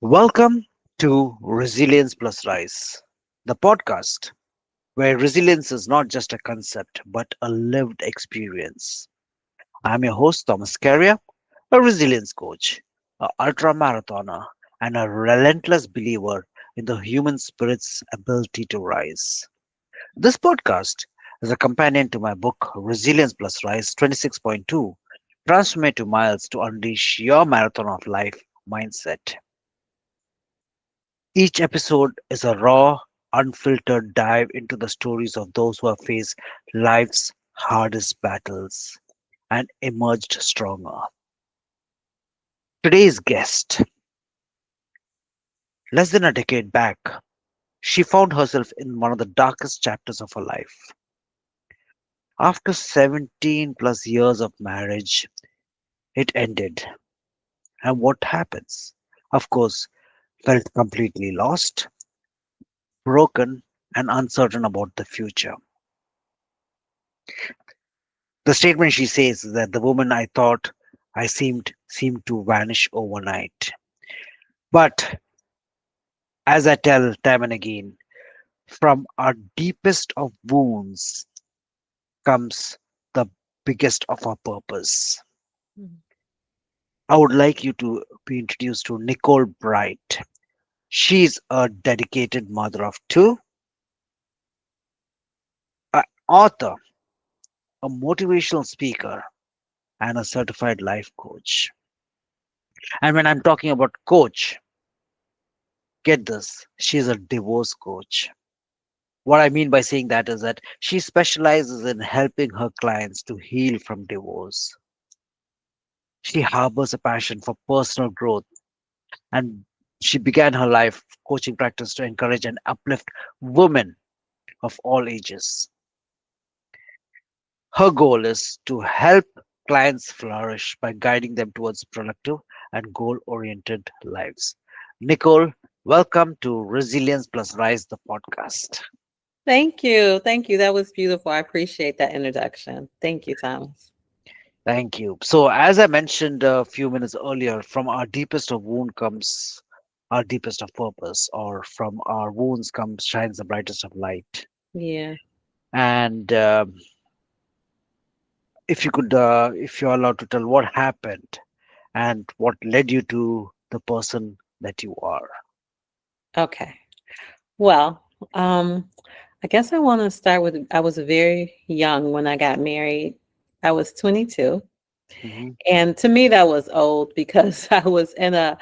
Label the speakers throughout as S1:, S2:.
S1: Welcome to Resilience Plus Rise, the podcast where resilience is not just a concept but a lived experience. I'm your host, Thomas Scaria, a resilience coach, a ultra marathoner, and a relentless believer in the human spirit's ability to rise. This podcast is a companion to my book, Resilience Plus Rise 26.2 Transformative Miles to Unleash Your Marathon of Life Mindset. Each episode is a raw, unfiltered dive into the stories of those who have faced life's hardest battles and emerged stronger. Today's guest, less than a decade back, she found herself in one of the darkest chapters of her life. After 17 plus years of marriage, it ended. And what happens? Of course, felt completely lost, broken, and uncertain about the future. The statement she says is that the woman I thought I seemed to vanish overnight. But as I tell time and again, from our deepest of wounds comes the biggest of our purpose.
S2: Mhm.
S1: I would like you to be introduced to Nicole Bright. She's a dedicated mother of two, an author, a motivational speaker, and a certified life coach. And when I'm talking about coach, get this, she's a divorce coach. What I mean by saying that is that she specializes in helping her clients to heal from divorce. She harbors a passion for personal growth, and she began her life coaching practice to encourage and uplift women of all ages. Her goal is to help clients flourish by guiding them towards productive and goal oriented lives. Nicole, welcome to Resilience Plus Rise, the podcast.
S2: Thank you. Thank you. That was beautiful. I appreciate that introduction. Thank you, Thomas.
S1: Thank you. So, as I mentioned a few minutes earlier, from our deepest of wound comes our deepest of purpose, or from our wounds comes shines the brightest of light.
S2: Yeah.
S1: And if you're allowed to tell what happened and what led you to the person that you are.
S2: Okay. Well, um, I guess I want to start with I was very young when I got married. I was 22.
S1: Hmm.
S2: And to me that was old because I was in a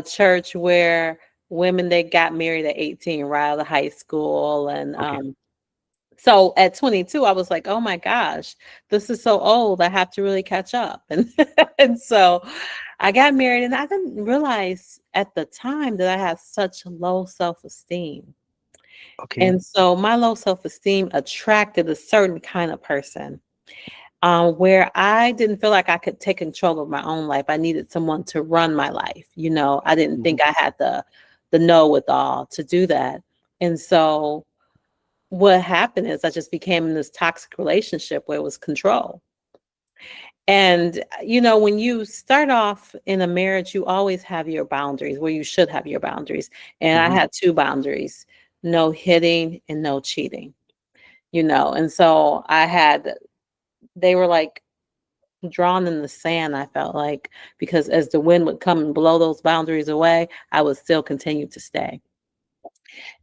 S2: church where women they got married at 18 right out of high school and
S1: Okay.
S2: so at 22, I was like, "Oh my gosh, this is so old. I have to really catch up." And and so I got married and I didn't realize at the time that I had such low self-esteem.
S1: Okay.
S2: And so my low self-esteem attracted a certain kind of person where I didn't feel like I could take control of my own life. I needed someone to run my life. I didn't
S1: Hmm.
S2: think I had the know it all to do that. And so what happened is I just became in this toxic relationship where it was control. And, when you start off in a marriage, you always have your boundaries where you should have your boundaries. And I
S1: Hmm.
S2: had two boundaries: no hitting and no cheating. And so they were like drawn in the sand, I felt like, because as the wind would come and blow those boundaries away, I would still continue to stay.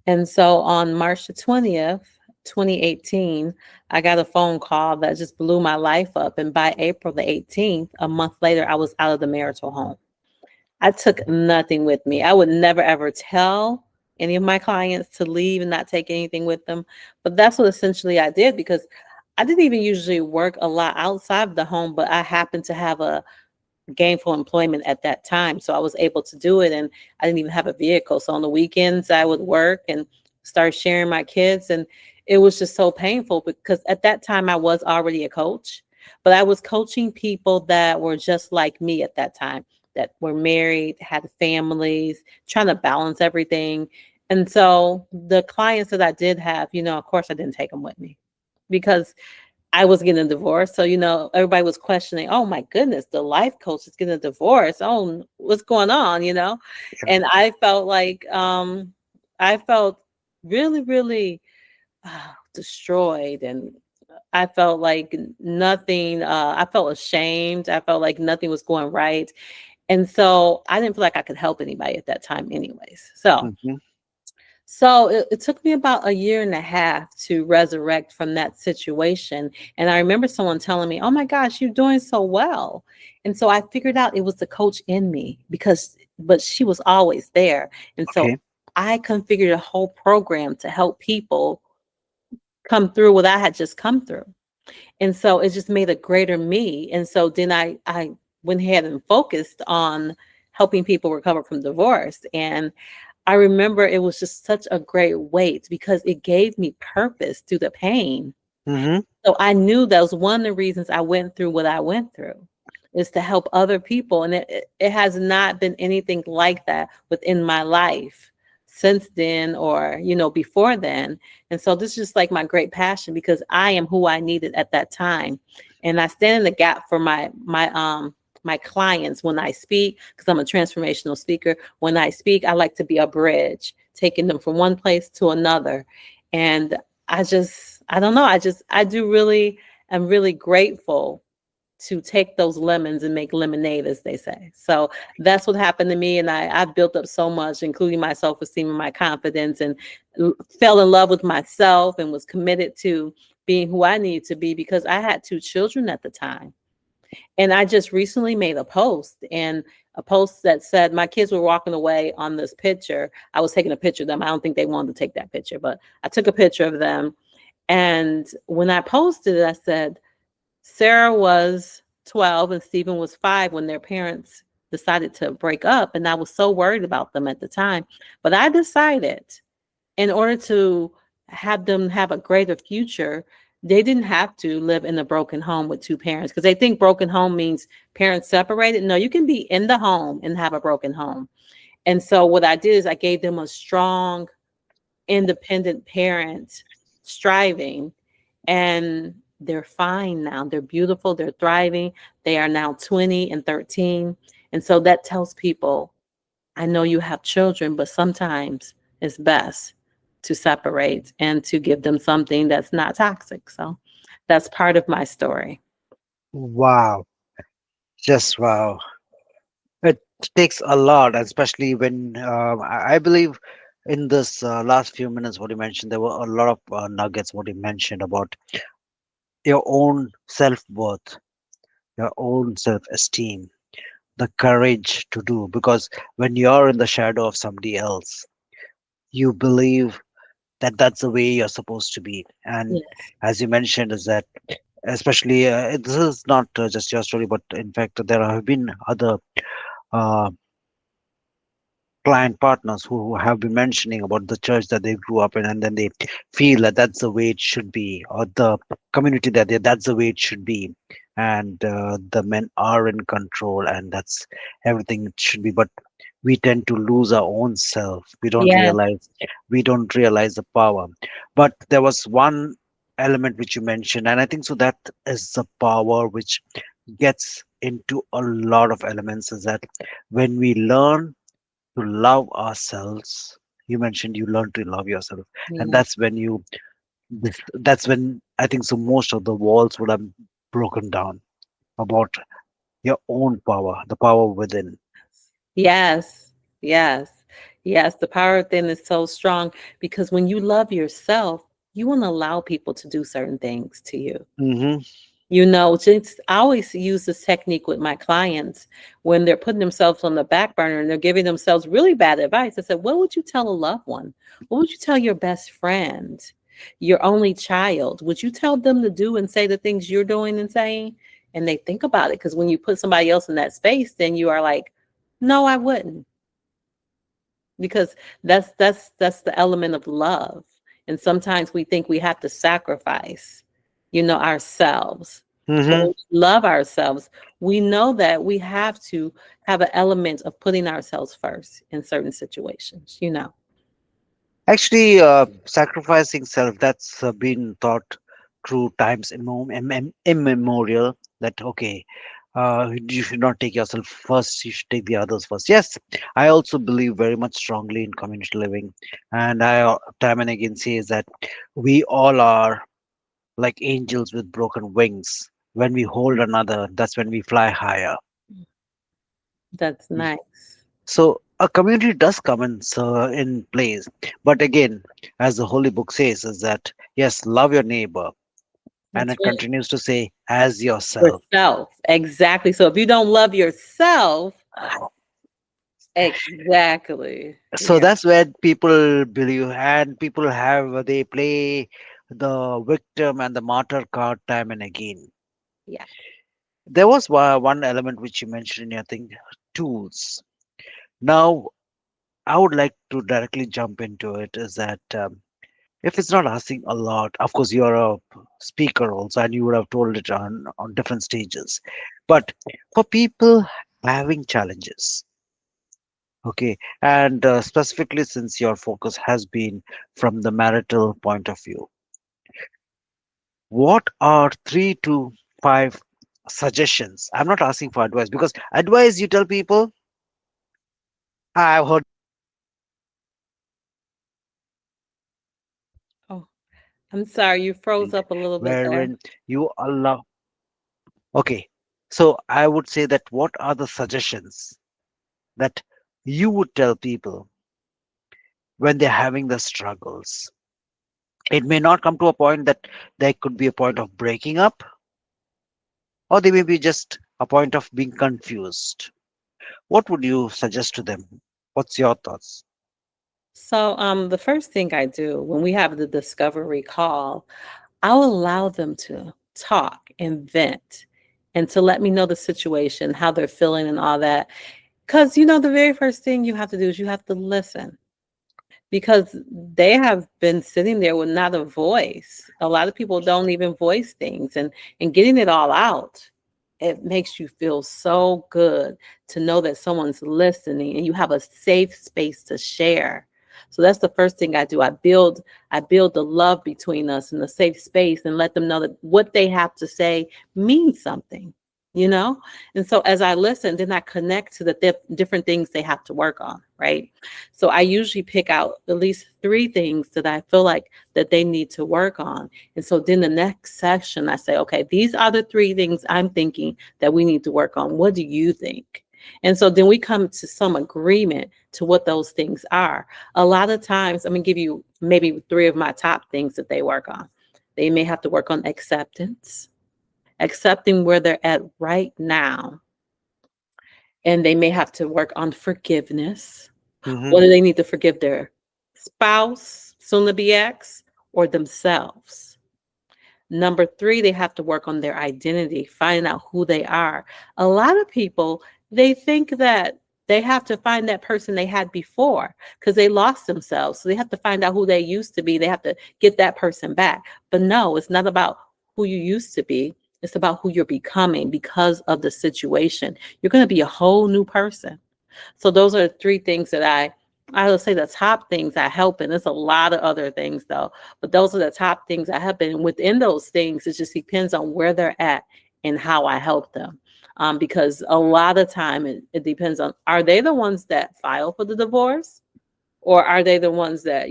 S2: And so on March the 20th, 2018, I got a phone call that just blew my life up. And by April the 18th, a month later, I was out of the marital home. I took nothing with me. I would never ever tell any of my clients to leave and not take anything with them. But that's what essentially I did because I didn't even usually work a lot outside of the home, but I happened to have a gainful employment at that time. So I was able to do it and I didn't even have a vehicle. So on the weekends I would work and start sharing my kids. And it was just so painful because at that time I was already a coach, but I was coaching people that were just like me at that time, that were married, had families, trying to balance everything. And so the clients that I did have, of course I didn't take them with me because I was getting a divorce. So, everybody was questioning, oh my goodness, the life coach is getting a divorce. Oh, what's going on, And I felt really, really destroyed, and I felt like nothing, I felt ashamed. I felt like nothing was going right. And so I didn't feel like I could help anybody at that time anyways.
S1: Hmm.
S2: So it took me about a year and a half to resurrect from that situation. And I remember someone telling me, oh my gosh, you're doing so well. And so I figured out it was the coach in me, but she was always there. And so
S1: Okay.
S2: I configured a whole program to help people come through what I had just come through. And so it just made a greater me. And so then I went ahead and focused on helping people recover from divorce. And I remember it was just such a great weight because it gave me purpose through the pain.
S1: Hmm.
S2: So I knew that was one of the reasons I went through what I went through, is to help other people. And it has not been anything like that within my life since then, or, before then. And so this is just like my great passion, because I am who I needed at that time. And I stand in the gap for my clients when I speak, because I'm a transformational speaker. When I speak, I like to be a bridge, taking them from one place to another. And I don't know, I do really, am really grateful to take those lemons and make lemonade, as they say. So that's what happened to me. And I've built up so much, including my self-esteem and my confidence, and fell in love with myself and was committed to being who I needed to be, because I had two children at the time. And I just recently made a post that said my kids were walking away on this picture. I was taking a picture of them. I don't think they wanted to take that picture, but I took a picture of them. And when I posted it, I said, Sarah was 12 and Stephen was 5 when their parents decided to break up. And I was so worried about them at the time. But I decided, in order to have them have a greater future, they didn't have to live in a broken home with two parents, because they think broken home means parents separated. No, you can be in the home and have a broken home. And so what I did is I gave them a strong, independent parent, striving, and they're fine now. They're beautiful, they're thriving. They are now 20 and 13. And so that tells people, I know you have children, but sometimes it's best to separate and to give them something that's not toxic. So that's part of my story.
S1: Wow. Just wow. It takes a lot, especially when I believe in this last few minutes, what you mentioned, there were a lot of nuggets, what you mentioned about your own self worth, your own self esteem, the courage to do. Because when you're in the shadow of somebody else, you believe that that's the way you're supposed to be. And
S2: Yes.
S1: as you mentioned, is that especially this is not just your story, but in fact, there have been other. Uh, Client partners who have been mentioning about the church that they grew up in, and then they feel that that's the way it should be, or the community that's the way it should be, and the men are in control, and that's everything it should be. But we tend to lose our own self.
S2: Yes.
S1: We don't realize the power. But there was one element which you mentioned, and I think so that is the power which gets into a lot of elements, is that when we learn to love ourselves. You mentioned you learn to love yourself, and
S2: Yeah.
S1: that's when I think so most of the walls would have broken down about your own power, the power within.
S2: Yes. Yes. Yes. The power within is so strong, because when you love yourself, you won't allow people to do certain things to you.
S1: Hmm.
S2: Just I always use this technique with my clients when they're putting themselves on the back burner and they're giving themselves really bad advice. I said, what would you tell a loved one? What would you tell your best friend, your only child? Would you tell them to do and say the things you're doing and saying? And they think about it, because when you put somebody else in that space, then you are like, no, I wouldn't, because that's the element of love. And sometimes we think we have to sacrifice, ourselves. But
S1: Hmm.
S2: when we love ourselves, we know that we have to have an element of putting ourselves first in certain situations.
S1: Actually, sacrificing self, that's been taught through times immemorial that okay, you should not take yourself first, you should take the others first. Yes, I also believe very much strongly in community living, and I time and again says that we all are like angels with broken wings. When we hold another, that's when we fly higher.
S2: That's nice.
S1: So a community does come in place, but again, as the holy book says, is that yes, love your neighbor, and
S2: That's
S1: it
S2: right.
S1: continues to say as yourself.
S2: Yourself. Exactly. So if you don't love yourself, exactly.
S1: So
S2: Yeah.
S1: that's where people believe, and people have they play the victim and the martyr card time and again.
S2: Yeah.
S1: There was one element which you mentioned in your thing, tools. Now I would like to directly jump into it. Is that if it's not asking a lot, of course you're a speaker also, and you would have told it on different stages. But for people having challenges, okay, and specifically since your focus has been from the marital point of view, what are 3 to 5 suggestions? I'm not asking for advice because advice you tell people, I've heard
S2: Oh, I'm sorry. You froze up a little bit there.
S1: wherein you allow. Okay, so I would say that what are the suggestions that you would tell people when they're having the struggles? It may not come to a point that there could be a point of breaking up, or they may be just a point of being confused. What would you suggest to them? What's your thoughts?
S2: So, the first thing I do when we have the discovery call, I'll allow them to talk and vent and to let me know the situation, how they're feeling and all that. Because, the very first thing you have to do is you have to listen because they have been sitting there with not a voice. A lot of people don't even voice things and getting it all out. It makes you feel so good to know that someone's listening and you have a safe space to share. So that's the first thing I do. I build the love between us in a safe space and let them know that what they have to say means something, you know? And so as I listen, then I connect to the different things they have to work on, right? So I usually pick out at least three things that I feel like that they need to work on. And so then the next session, I say, okay, these are the three things I'm thinking that we need to work on. What do you think? And so then we come to some agreement to what those things are. A lot of times, I'm going to give you maybe three of my top things that they work on. They may have to work on acceptance, accepting where they're at right now. And they may have to work on forgiveness.
S1: Hmm.
S2: Whether they need to forgive their spouse, soon to be ex, or themselves. Number three, they have to work on their identity, finding out who they are. A lot of people, they think that they have to find that person they had before because they lost themselves. So they have to find out who they used to be. They have to get that person back. But no, it's not about who you used to be. It's about who you're becoming because of the situation. You're going to be a whole new person. So those are three things that I would say the top things I help in. There's a lot of other things though, but those are the top things I help in. Within those things, it just depends on where they're at and how I help them. Because a lot of time it depends on, are they the ones that file for the divorce, or are they the ones that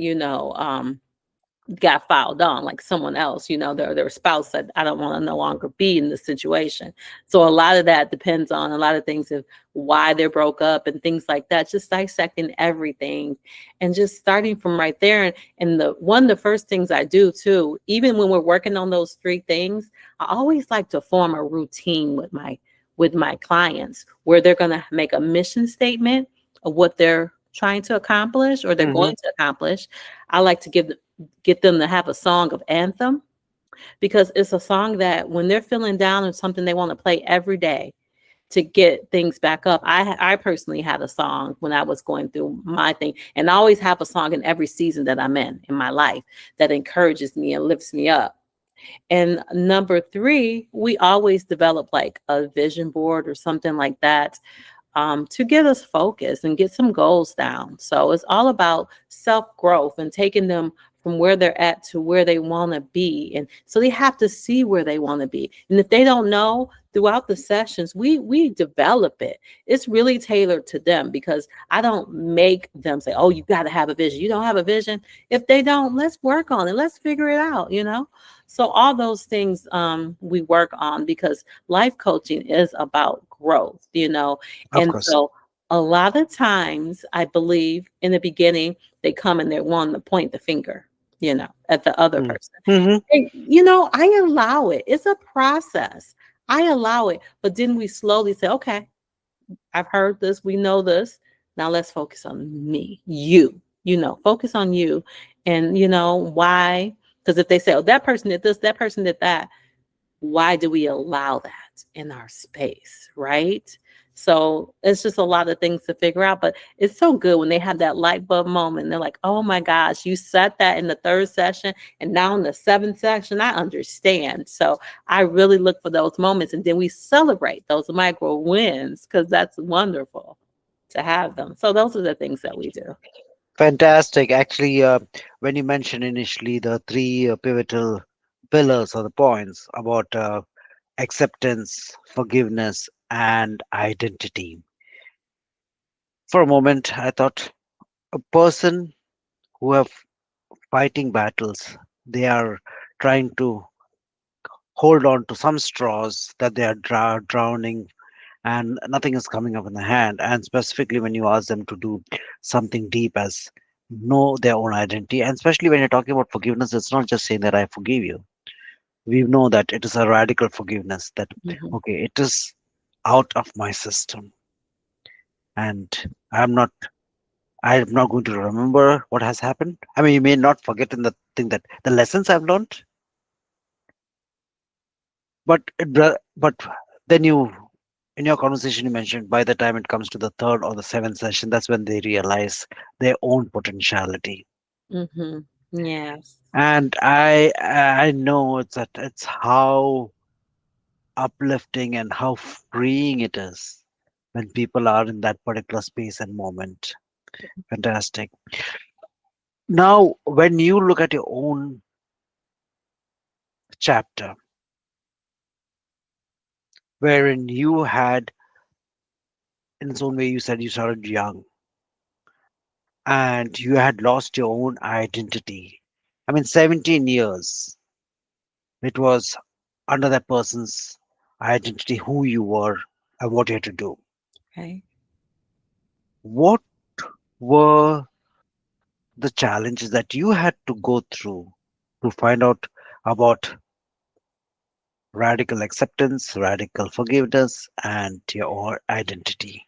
S2: got filed on like someone else, their spouse said, I don't want to no longer be in this situation. So a lot of that depends on a lot of things of why they broke up and things like that, just dissecting everything and just starting from right there. And the first things I do too, even when we're working on those three things, I always like to form a routine with my clients where they're going to make a mission statement of what they're trying to accomplish or they're
S1: Hmm.
S2: going to accomplish. I like to get them to have a song of anthem because it's a song that when they're feeling down or something they want to play every day to get things back up. I personally had a song when I was going through my thing, and I always have a song in every season that I'm in my life that encourages me and lifts me up. And number three, we always develop like a vision board or something like that, to get us focused and get some goals down. So it's all about self growth and taking them from where they're at to where they want to be. And so they have to see where they want to be. And if they don't know, throughout the sessions, we develop it. It's really tailored to them, because I don't make them say, oh, you got to have a vision. You don't have a vision. If they don't, let's work on it. Let's figure it out. So all those things we work on, because life coaching is about growth.
S1: Of
S2: And
S1: course.
S2: so a lot of times, I believe in the beginning, they come and they want to point the finger, at the other
S1: Mm.
S2: person.
S1: Hmm.
S2: And I allow it. It's a process. I allow it. But then we slowly say, okay, I've heard this. We know this. Now let's focus on me, focus on you. And why? Because if they say, oh, that person did this, that person did that, why do we allow that in our space, right? So it's just a lot of things to figure out, but it's so good when they have that light bulb moment. They're like, oh my gosh, you said that in the third session, and now in the seventh session, I understand. So I really look for those moments, and then we celebrate those micro wins, because that's wonderful to have them. So those are the things that we do.
S1: Fantastic. Actually, when you mentioned initially the three pivotal pillars or the points about acceptance, forgiveness, and identity, for a moment I thought a person who have fighting battles, they are trying to hold on to some straws that they are drowning, and nothing is coming up in the hand. And specifically when you ask them to do something deep as know their own identity, and especially when you're talking about forgiveness, it's not just saying that I forgive you. We know that it is a radical forgiveness, that
S2: Mhm.
S1: okay, it is out of my system, and I'm not going to remember what has happened. I mean, you may not forget in the thing that the lessons I've learned, but then you, in your conversation, you mentioned by the time it comes to the third or the seventh session, that's when they realize their own potentiality.
S2: Mhm. Yes.
S1: And I know it's how uplifting and how freeing it is when people are in that particular space and moment. Fantastic. Now, when you look at your own chapter, wherein you had, in its own way, you said you started young and you had lost your own identity. I mean, 17 years, it was under that person's identity, who you were and what you had to do.
S2: Okay.
S1: What were the challenges that you had to go through to find out about radical acceptance, radical forgiveness, and your identity?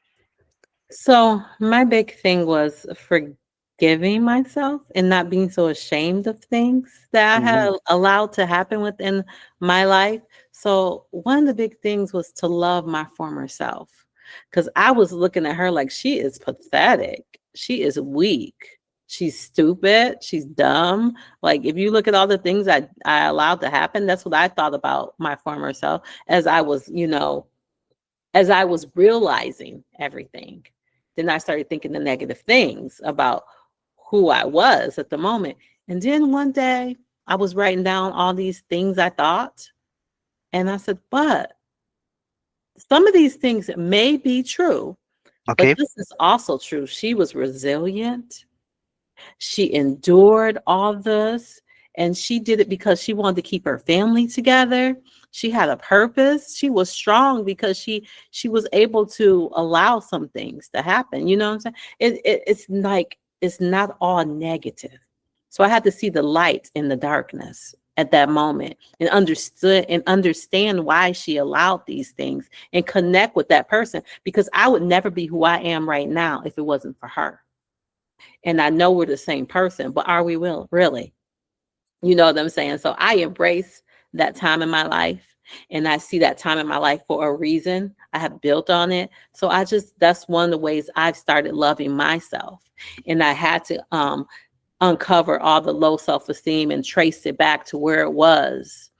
S2: So my big thing was forgiving myself and not being so ashamed of things that I
S1: Hmm.
S2: had allowed to happen within my life. So one of the big things was to love my former self, because I was looking at her like, she is pathetic. She is weak. She's stupid. She's dumb. Like, if you look at all the things I allowed to happen, that's what I thought about my former self as I was realizing everything. Then I started thinking the negative things about who I was at the moment. And then one day I was writing down all these things I thought. And I said, but some of these things may be true, but
S1: Okay.
S2: this is also true. She was resilient. She endured all this, and she did it because she wanted to keep her family together. She had a purpose. She was strong because she was able to allow some things to happen. You know what I'm saying? It's like it's not all negative. So I had to see the light in the darkness at that moment, and understand why she allowed these things, and connect with that person, because I would never be who I am right now if it wasn't for her. And I know we're the same person, but are we really? You know what I'm saying? So I embrace that time in my life, and I see that time in my life for a reason. I have built on it. So that's one of the ways I've started loving myself. And I had to uncover all the low self-esteem and trace it back to where it was,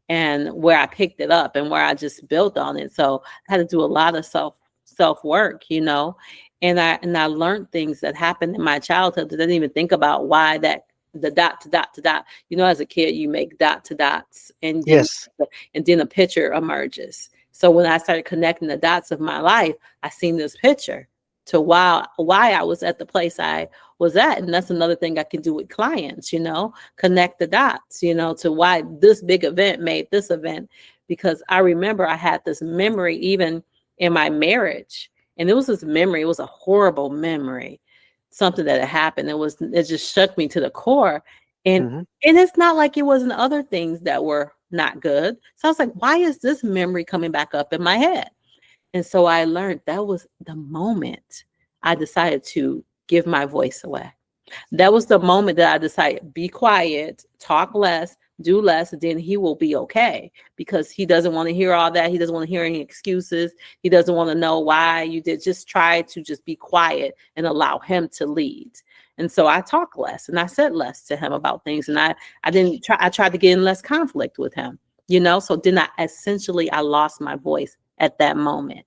S2: and where I picked it up, and where I just built on it. So I had to do a lot of self work. And I learned things that happened in my childhood that I didn't even think about why that the dot to dot to dot. As a kid, you make dot to dots,
S1: Yes.
S2: and then a picture emerges. So when I started connecting the dots of my life, I seen this picture to why I was at the place I was at. And that's another thing I can do with clients, connect the dots, to why this big event made this event. Because I remember I had this memory even in my marriage. And it was this memory, it was a horrible memory, something that had happened. It just shook me to the core. And
S1: Hmm.
S2: and it's not like it wasn't other things that were not good. So I was like, why is this memory coming back up in my head? And so I learned that was the moment I decided to give my voice away. That was the moment that I decided, be quiet, talk less, do less, then he will be okay, because he doesn't want to hear all that. He doesn't want to hear any excuses. He doesn't want to know why you did. Just try to just be quiet and allow him to lead. And so I talk less and I said less to him about things. And I tried to get in less conflict with him, so then I lost my voice at that moment.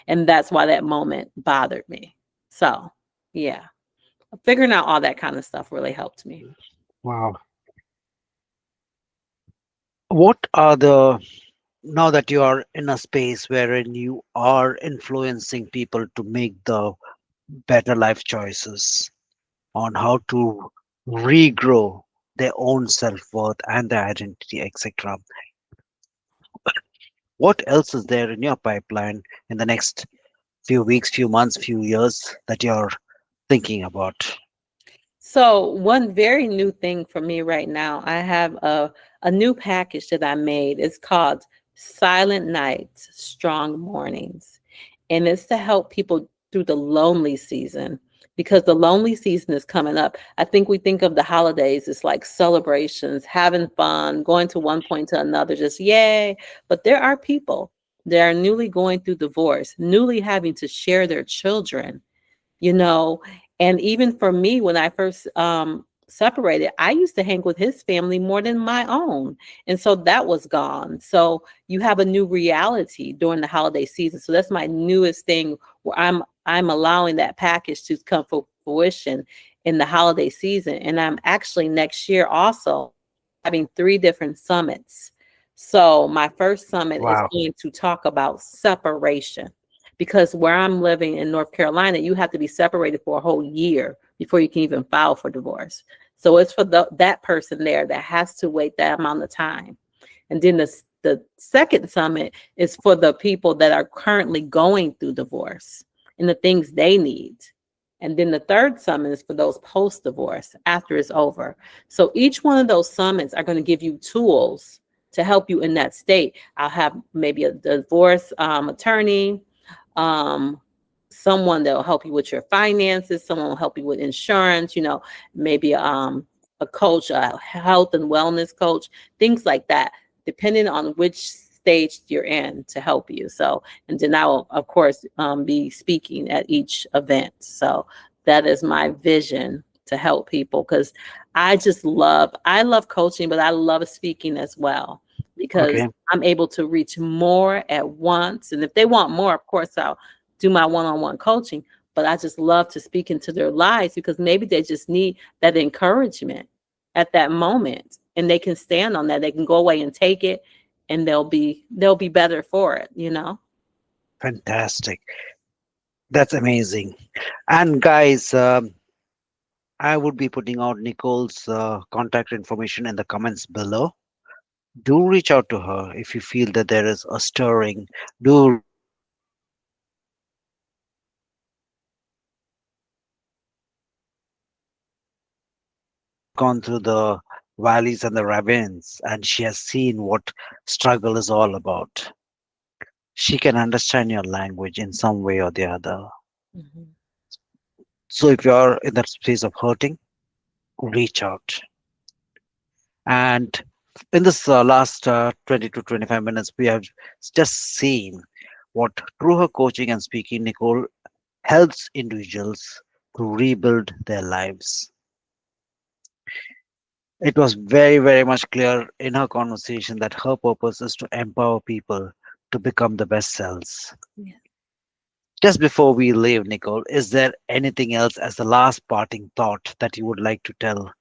S2: And that's why that moment bothered me. So yeah, figuring out all that kind of stuff really helped me.
S1: Wow. What are the now that you are in a space wherein you are influencing people to make the better life choices on how to regrow their own self-worth and their identity, etc., what else is there in your pipeline in the next few weeks, few months, few years that you're thinking about?
S2: So one very new thing for me right now, I have a new package that I made. It's called Silent Nights, Strong Mornings. And it's to help people through the lonely season, because the lonely season is coming up. I think we think of the holidays as like celebrations, having fun, going to one point to another, just yay. But there are people that are newly going through divorce, newly having to share their children, you know. And even for me, when I first separated, I used to hang with his family more than my own. And so that was gone. So you have a new reality during the holiday season. So that's my newest thing, where I'm allowing that package to come for fruition in the holiday season. And I'm actually next year also having 3 different summits. So my first summit is
S1: Wow,
S2: going to talk about separation, because where I'm living in North Carolina, you have to be separated for a whole year before you can even file for divorce. So it's for that person there that has to wait that amount of time. And then the second summit is for the people that are currently going through divorce and the things they need. And then the third summit is for those post divorce after it's over. So each one of those summits are going to give you tools to help you in that state. I'll have maybe a divorce attorney, um, someone that will help you with your finances, someone will help you with insurance, maybe a coach, a health and wellness coach, things like that, depending on which stage you're in to help you. So, and then I will, of course, be speaking at each event. So that is my vision to help people, because I love coaching, but I love speaking as well, because
S1: okay,
S2: I'm able to reach more at once. And if they want more, of course, I'll do my one-on-one coaching. But I just love to speak into their lives, because maybe they just need that encouragement at that moment, and they can stand on that. They can go away and take it, and they'll be better for it.
S1: fantastic. That's amazing. And guys, I would be putting out Nicole's contact information in the comments below. Do reach out to her if you feel that there is a stirring. Do reach out to her if you feel that there is she has gone through the valleys and the ravines and she has seen what struggle is all about. She can understand your language in some way or the other.
S2: Mhm.
S1: So if you're in that space of hurting, reach out. And in this last 20 to 25 minutes, we have just seen what through her coaching and speaking, Nicole helps individuals to rebuild their lives. It was very, very much clear in her conversation that her purpose is to empower people to become the best selves.
S2: Yeah.
S1: Just before we leave, Nicole, is there anything else as the last parting thought that you would like to tell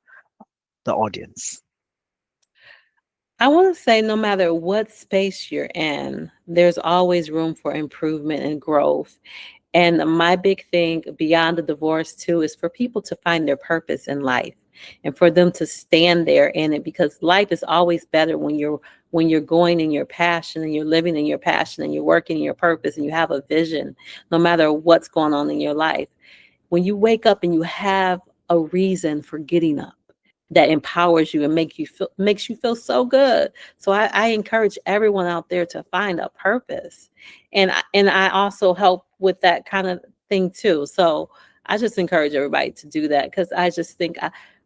S1: the audience?
S2: I want to say no matter what space you're in, there's always room for improvement and growth. And my big thing beyond the divorce too is for people to find their purpose in life and for them to stand there in it, because life is always better when you're going in your passion and you're living in your passion and you're working in your purpose and you have a vision no matter what's going on in your life. When you wake up and you have a reason for getting up that empowers you and makes you feel so good. So I encourage everyone out there to find a purpose. And I also help with that kind of thing too. So I just encourage everybody to do that, because I just think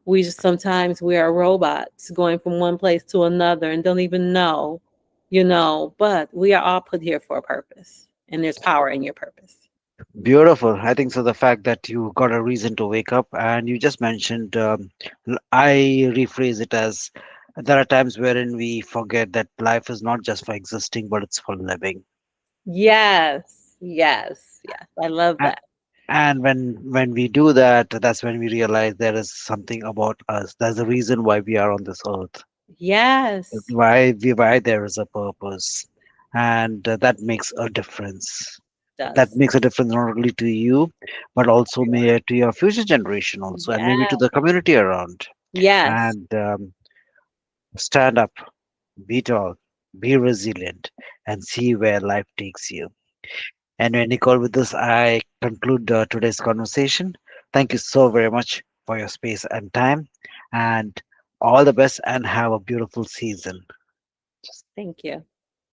S2: we just sometimes we are robots going from one place to another and don't even know, but we are all put here for a purpose, and there's power in your purpose.
S1: Beautiful. I think so. The fact that you got a reason to wake up, and you just mentioned, I rephrase it as there are times wherein we forget that life is not just for existing, but it's for living.
S2: Yes, yes, yes. I love
S1: A-
S2: that.
S1: And when we do that, that's when we realize there is something about us. There's a reason why we are on this earth.
S2: Yes,
S1: Why there is a purpose, and that makes a difference. That
S2: does.
S1: makes a difference not only to you, but also may to your future generation also, and maybe to
S2: Yeah.
S1: the community around.
S2: Yes.
S1: And stand up, be tall, be resilient, and see where life takes you. Anyway, Nicole, with this, I conclude today's conversation. Thank you so very much for your space and time, and all the best, and have a beautiful season.
S2: Thank you.